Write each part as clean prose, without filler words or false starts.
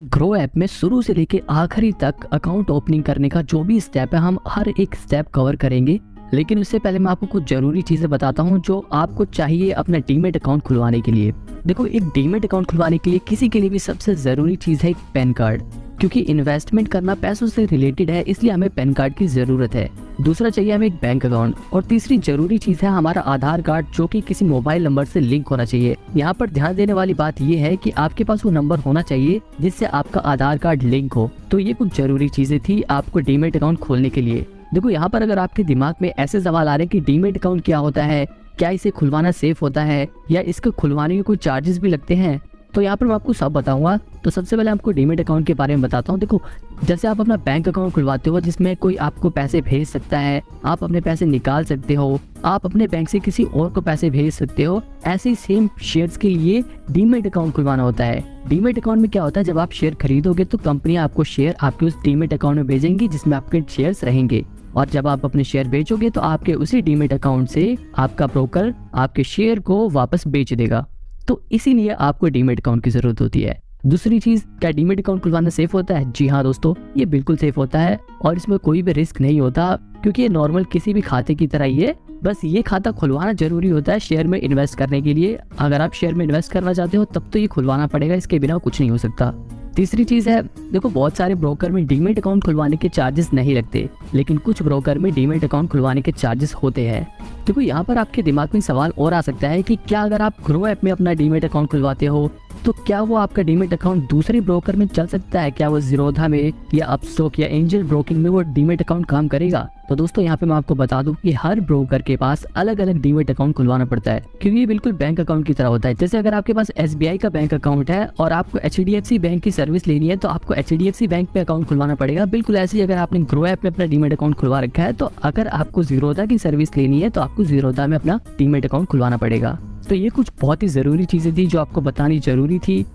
Grow app में शुरू से लेके आखिरी तक अकाउंट ओपनिंग करने का जो भी स्टेप है हम हर एक स्टेप कवर करेंगे। लेकिन उससे पहले मैं आपको कुछ जरूरी चीजें बताता हूं जो आपको चाहिए अपना डीमैट अकाउंट खुलवाने के लिए। देखो, एक डीमैट अकाउंट खुलवाने के लिए किसी के लिए भी सबसे जरूरी चीज है एक पैन कार्ड, क्योंकि इन्वेस्टमेंट करना पैसों से रिलेटेड है, इसलिए हमें पैन कार्ड की जरूरत है। दूसरा चाहिए हमें एक बैंक अकाउंट, और तीसरी जरूरी चीज है हमारा आधार कार्ड, जो कि किसी मोबाइल नंबर से लिंक होना चाहिए। यहाँ पर ध्यान देने वाली बात यह है कि आपके पास वो नंबर होना चाहिए जिससे आपका आधार कार्ड लिंक हो। तो ये कुछ जरूरी चीजें थी आपको डीमैट अकाउंट खोलने के लिए। देखो, यहाँ पर अगर आपके दिमाग में ऐसे सवाल आ रहे हैं कि डीमैट अकाउंट क्या होता है, क्या इसे खुलवाना सेफ होता है, या इसको खुलवाने के कोई चार्जेस भी लगते हैं, तो यहाँ पर मैं आपको सब बताऊंगा। तो सबसे पहले आपको डीमैट अकाउंट के बारे में बताता हूँ। देखो, जैसे आप अपना बैंक अकाउंट खुलवाते हो जिसमें कोई आपको पैसे भेज सकता है, आप अपने पैसे निकाल सकते हो, आप अपने बैंक से किसी और को पैसे भेज सकते हो, ऐसे ही सेम शेयर्स के लिए डीमैट अकाउंट खुलवाना होता है। डीमैट अकाउंट में क्या होता है, जब आप शेयर खरीदोगे तो कंपनी आपको शेयर आपके उस डीमैट अकाउंट में भेजेंगी जिसमें आपके शेयर्स रहेंगे, और जब आप अपने शेयर बेचोगे तो आपके उसी डीमैट अकाउंट से आपका ब्रोकर आपके शेयर को वापस बेच देगा। तो इसीलिए आपको डीमैट अकाउंट की जरूरत होती है। दूसरी चीज, क्या डीमैट अकाउंट खुलवाना सेफ होता है? जी हाँ दोस्तों, ये बिल्कुल सेफ होता है और इसमें कोई भी रिस्क नहीं होता, क्योंकि ये नॉर्मल किसी भी खाते की तरह ही है। बस ये खाता खुलवाना जरूरी होता है शेयर में इन्वेस्ट करने के लिए। अगर आप शेयर में इन्वेस्ट करना चाहते हो तब तो ये खुलवाना पड़ेगा, इसके बिना कुछ नहीं हो सकता। तीसरी चीज है, देखो, बहुत सारे ब्रोकर में डीमैट अकाउंट खुलवाने के चार्जेस नहीं लगते, लेकिन कुछ ब्रोकर में डीमैट अकाउंट खुलवाने के चार्जेस होते हैं। देखो, यहाँ पर आपके दिमाग में सवाल और आ सकता है कि क्या अगर आप ग्रो ऐप में अपना डीमैट अकाउंट खुलवाते हो तो क्या वो आपका डीमैट अकाउंट दूसरे ब्रोकर में चल सकता है? क्या वो ज़ीरोधा में या अपस्टॉक या एंजल ब्रोकिंग में वो डीमैट अकाउंट काम करेगा? तो दोस्तों, यहाँ पे मैं आपको बता दूं कि हर ब्रोकर के पास अलग अलग डीमैट अकाउंट खुलवाना पड़ता है, क्योंकि ये बिल्कुल बैंक अकाउंट की तरह होता है। जैसे अगर आपके पास SBI का बैंक अकाउंट है और आपको HDFC बैंक की सर्विस लेनी है तो आपको HDFC बैंक पे अकाउंट खुलवाना पड़ेगा। बिल्कुल ऐसे ही अगर आपने ग्रो ऐप में अपना डीमैट अकाउंट खुलवा रखा है तो अगर आपको ज़ीरोधा की सर्विस लेनी है तो आपको ज़ीरोधा में अपना डीमैट अकाउंट खुलवाना पड़ेगा। तो ये कुछ बहुत ही जरूरी चीजें थी जो आपको बतानी जरूरी थी।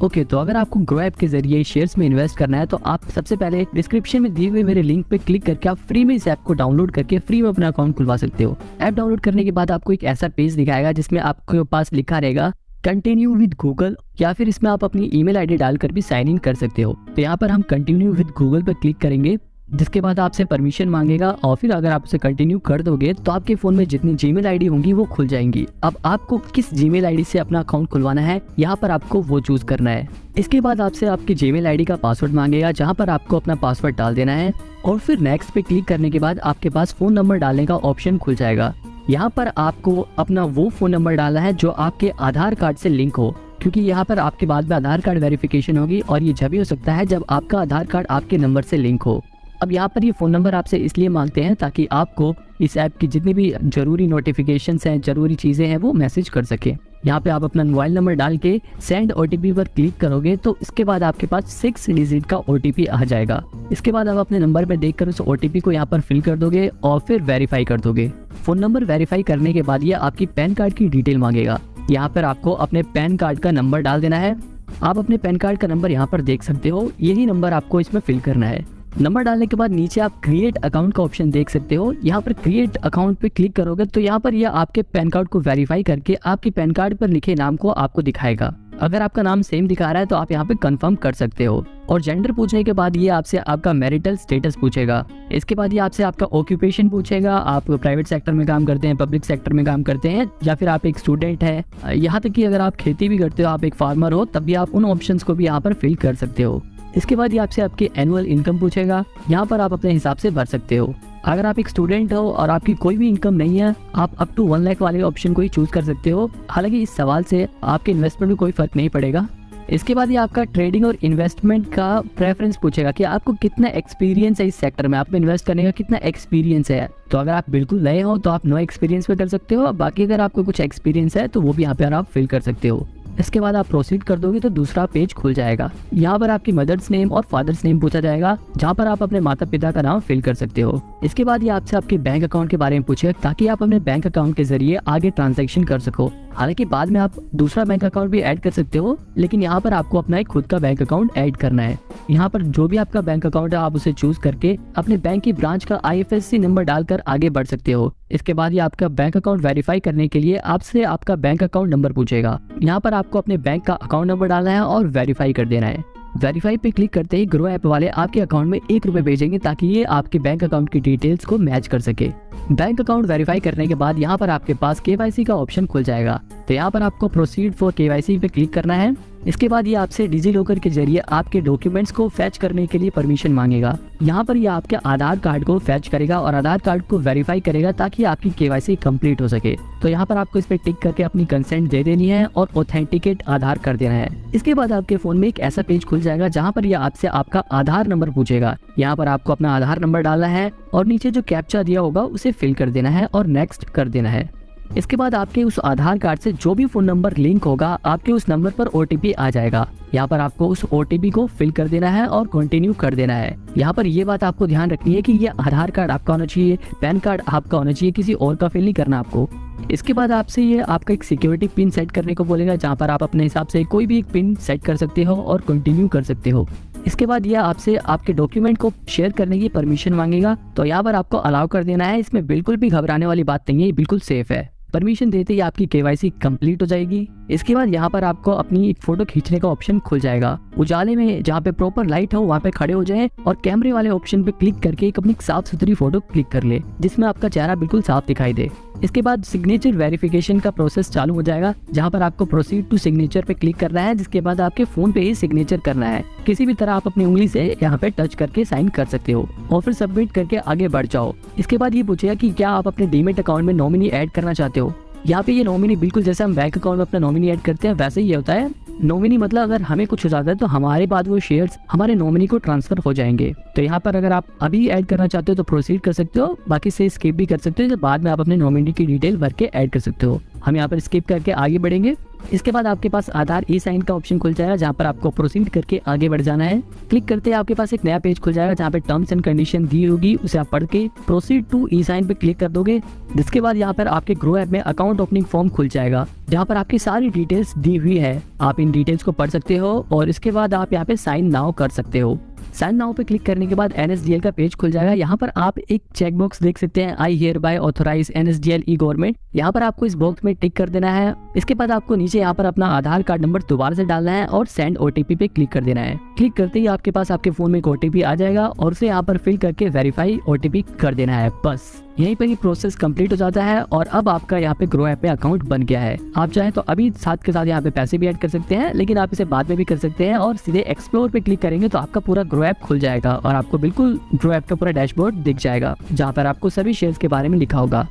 ओके, तो अगर आपको ग्रो ऐप के जरिए शेयर्स में इन्वेस्ट करना है तो आप सबसे पहले डिस्क्रिप्शन में दिए हुए मेरे लिंक पे क्लिक करके आप फ्री में इस ऐप को डाउनलोड करके फ्री में अपना अकाउंट खुलवा सकते हो। ऐप डाउनलोड करने के बाद आपको एक ऐसा पेज दिखाएगा जिसमें आपके पास लिखा रहेगा कंटिन्यू विद गूगल, या फिर इसमें आप अपनी ईमेल आईडी डालकर भी साइन इन कर सकते हो। तो यहाँ पर हम कंटिन्यू विद गूगल पर क्लिक करेंगे, जिसके बाद आपसे परमिशन मांगेगा, और फिर अगर आप उसे कंटिन्यू कर दोगे तो आपके फोन में जितनी जीमेल आईडी होंगी वो खुल जाएंगी। अब आपको किस जीमेल आईडी से अपना अकाउंट खुलवाना है, यहाँ पर आपको वो चूज करना है। इसके बाद आपसे आपकी जीमेल आईडी का पासवर्ड मांगेगा, जहाँ पर आपको अपना पासवर्ड डाल देना है, और फिर नेक्स्ट पे क्लिक करने के बाद आपके पास फोन नंबर डालने का ऑप्शन खुल जाएगा। यहाँ पर आपको अपना वो फोन नंबर डालना है जो आपके आधार कार्ड से लिंक हो, क्योंकि यहाँ पर आपके बाद में आधार कार्ड वेरिफिकेशन होगी, और ये जब भी हो सकता है जब आपका आधार कार्ड आपके नंबर से लिंक हो। अब यहाँ पर ये फ़ोन नंबर आपसे इसलिए मांगते हैं ताकि आपको इस ऐप की जितनी भी जरूरी नोटिफिकेशंस हैं, जरूरी चीज़ें हैं, वो मैसेज कर सके। यहाँ पे आप अपना मोबाइल नंबर डाल के सेंड OTP पर क्लिक करोगे तो इसके बाद आपके पास 6 डिजिट का OTP आ जाएगा। इसके बाद आप अपने नंबर में देखकर उस OTP को यहाँ पर फिल कर दोगे और फिर वेरीफाई कर दोगे। फ़ोन नंबर वेरीफाई करने के बाद ये आपकी पैन कार्ड की डिटेल मांगेगा। यहाँ पर आपको अपने पैन कार्ड का नंबर डाल देना है। आप अपने पैन कार्ड का नंबर यहाँ पर देख सकते हो, यही नंबर आपको इसमें फिल करना है। नंबर डालने के बाद नीचे आप क्रिएट अकाउंट का ऑप्शन देख सकते हो। यहाँ पर क्रिएट अकाउंट पे क्लिक करोगे तो यहाँ पर यह आपके पैन कार्ड को वेरीफाई करके आपके पैन कार्ड पर लिखे नाम को आपको दिखाएगा। अगर आपका नाम सेम दिखा रहा है तो आप यहाँ पे कंफर्म कर सकते हो। और जेंडर पूछने के बाद ये आपसे आपका मैरिटल स्टेटस पूछेगा। इसके बाद ये आपसे आपका ऑक्यूपेशन पूछेगा, आप प्राइवेट सेक्टर में काम करते हैं, पब्लिक सेक्टर में काम करते हैं, या फिर आप एक स्टूडेंट है। यहाँ तक कि अगर आप खेती भी करते हो, आप एक फार्मर हो, तब भी आप उन ऑप्शंस को भी यहाँ पर फिल कर सकते हो। इसके बाद ये आपसे आपकी एनुअल इनकम पूछेगा, यहाँ पर आप अपने हिसाब से भर सकते हो। अगर आप एक स्टूडेंट हो और आपकी कोई भी इनकम नहीं है, आप अप टू 1 लाख वाले ऑप्शन को ही चूज कर सकते हो। हालांकि इस सवाल से आपके इन्वेस्टमेंट में कोई फर्क नहीं पड़ेगा। इसके बाद ये आपका ट्रेडिंग और इन्वेस्टमेंट का प्रेफरेंस पूछेगा कि आपको कितना एक्सपीरियंस है इस सेक्टर में, आप इन्वेस्ट करने का कितना एक्सपीरियंस है। तो अगर आप बिल्कुल नए हो तो आप नो एक्सपीरियंस पे कर सकते हो, बाकी अगर आपको कुछ एक्सपीरियंस है तो वो भी यहाँ पे आप फिल कर सकते हो। इसके बाद आप प्रोसीड कर दोगे तो दूसरा पेज खुल जाएगा। यहाँ पर आपकी मदर्स नेम और फादर्स नेम पूछा जाएगा, जहाँ पर आप अपने माता पिता का नाम फिल कर सकते हो। इसके बाद ये आपसे आपके बैंक अकाउंट के बारे में पूछेगा ताकि आप अपने बैंक अकाउंट के जरिए आगे ट्रांजैक्शन कर सको। हालांकि बाद में आप दूसरा बैंक अकाउंट भी ऐड कर सकते हो, लेकिन यहाँ पर आपको अपना एक खुद का बैंक अकाउंट ऐड करना है। यहाँ पर जो भी आपका बैंक अकाउंट है आप उसे चूज करके अपने बैंक की ब्रांच का IFSC नंबर डालकर आगे बढ़ सकते हो। इसके बाद ये आपका बैंक अकाउंट वेरीफाई करने के लिए आपसे आपका बैंक अकाउंट नंबर पूछेगा। यहाँ पर आपको अपने बैंक का अकाउंट नंबर डालना है और वेरीफाई कर देना है। वेरीफाई पे क्लिक करते ही ग्रो ऐप वाले आपके अकाउंट में 1 रुपये भेजेंगे ताकि ये आपके बैंक अकाउंट की डिटेल्स को मैच कर सके। बैंक अकाउंट वेरीफाई करने के बाद यहाँ पर आपके पास KYC का ऑप्शन खुल जाएगा। तो यहाँ पर आपको प्रोसीड फॉर KYC पे क्लिक करना है। इसके बाद ये आपसे डिजी लॉकर के जरिए आपके डॉक्यूमेंट्स को फैच करने के लिए परमिशन मांगेगा। यहाँ पर ये आपके आधार कार्ड को फैच करेगा और आधार कार्ड को वेरीफाई करेगा ताकि आपकी KYC कंप्लीट हो सके। तो यहाँ पर आपको इस पे टिक करके अपनी कंसेंट दे देनी है और ऑथेंटिकेट आधार कर देना है। इसके बाद आपके फोन में एक ऐसा पेज खुल जाएगा जहाँ पर ये आपसे आपका आधार नंबर पूछेगा। यहाँ पर आपको अपना आधार नंबर डालना है और नीचे जो कैप्चा दिया होगा उसे फिल कर देना है और नेक्स्ट कर देना है। इसके बाद आपके उस आधार कार्ड से जो भी फोन नंबर लिंक होगा आपके उस नंबर पर OTP आ जाएगा। यहाँ पर आपको उस OTP को फिल कर देना है और कंटिन्यू कर देना है। यहाँ पर ये बात आपको ध्यान रखनी है कि ये आधार कार्ड आपका होना चाहिए, पैन कार्ड आपका होना चाहिए, किसी और का फिल नहीं करना आपको। इसके बाद आपसे ये आपका एक सिक्योरिटी पिन सेट करने को बोलेगा जहाँ पर आप अपने हिसाब से कोई भी एक पिन सेट कर सकते हो और कंटिन्यू कर सकते हो। इसके बाद यह आपसे आपके डॉक्यूमेंट को शेयर करने की परमिशन मांगेगा। तो यहाँ पर आपको अलाउ कर देना है। इसमें बिल्कुल भी घबराने वाली बात नहीं है, बिल्कुल सेफ है। परमिशन देते ही आपकी KYC कंप्लीट हो जाएगी। इसके बाद यहाँ पर आपको अपनी एक फोटो खींचने का ऑप्शन खुल जाएगा। उजाले में जहाँ पे प्रॉपर लाइट हो वहाँ पे खड़े हो जाएं और कैमरे वाले ऑप्शन पे क्लिक करके एक अपनी साफ सुथरी फोटो क्लिक कर ले जिसमें आपका चेहरा बिल्कुल साफ दिखाई दे। इसके बाद सिग्नेचर वेरिफिकेशन का प्रोसेस चालू हो जाएगा जहाँ पर आपको प्रोसीड टू सिग्नेचर पे क्लिक करना है। जिसके बाद आपके फोन पे ही सिग्नेचर करना है। किसी भी तरह आप अपनी उंगली से यहाँ पे टच करके साइन कर सकते हो और फिर सबमिट करके आगे बढ़ जाओ। इसके बाद ये पूछेगा कि क्या आप अपने डीमेट अकाउंट में नॉमिनी ऐड करना चाहते हो। यहाँ पे ये नॉमिनी बिल्कुल जैसे हम बैंक अकाउंट में अपना नॉमिनी ऐड करते हैं वैसे ही होता है। नॉमिनी मतलब अगर हमें कुछ हो जाता है तो हमारे बाद वो शेयर्स हमारे नॉमिनी को ट्रांसफर हो जाएंगे। तो यहाँ पर अगर आप अभी ऐड करना चाहते हो तो प्रोसीड कर सकते हो, बाकी से स्किप भी कर सकते हो। तो बाद में आप अपने नॉमिनी की डिटेल भर के ऐड कर सकते हो। हम यहाँ पर स्किप करके आगे बढ़ेंगे। इसके बाद आपके पास आधार ई-साइन का ऑप्शन खुल जाएगा जहाँ पर आपको प्रोसीड करके आगे बढ़ जाना है। क्लिक करते ही आपके पास एक नया पेज खुल जाएगा जहाँ पे टर्म्स एंड कंडीशन दी होगी, उसे आप पढ़ के प्रोसीड टू ई-साइन पे क्लिक कर दोगे। जिसके बाद यहाँ पर आपके ग्रो ऐप में अकाउंट ओपनिंग फॉर्म खुल जाएगा जहाँ पर आपकी सारी डिटेल्स दी हुई है। आप इन डिटेल्स को पढ़ सकते हो और इसके बाद आप यहाँ पे साइन नाउ कर सकते हो। साइन नाउ पे क्लिक करने के बाद NSDL का पेज खुल जाएगा। यहाँ पर आप एक चेक बॉक्स देख सकते हैं, I hereby authorize NSDL e government. यहाँ पर आपको इस बॉक्स में टिक कर देना है। इसके बाद आपको नीचे यहाँ पर अपना आधार कार्ड नंबर दोबारा से डालना है और सेंड OTP पे क्लिक कर देना है। क्लिक करते ही आपके पास आपके फोन में एक OTP आ जाएगा और उसे यहाँ पर फिल करके वेरीफाई OTP कर देना है। बस यहीं पर ही प्रोसेस कंप्लीट हो जाता है और अब आपका यहाँ पे ग्रो ऐप पे अकाउंट बन गया है। आप चाहें तो अभी साथ के साथ यहाँ पे पैसे भी ऐड कर सकते हैं, लेकिन आप इसे बाद में भी कर सकते हैं और सीधे एक्सप्लोर पे क्लिक करेंगे तो आपका पूरा ग्रो ऐप खुल जाएगा और आपको बिल्कुल ग्रो ऐप का पूरा डैशबोर्ड दिख जाएगा जहाँ पर आपको सभी शेयर्स के बारे में लिखा होगा।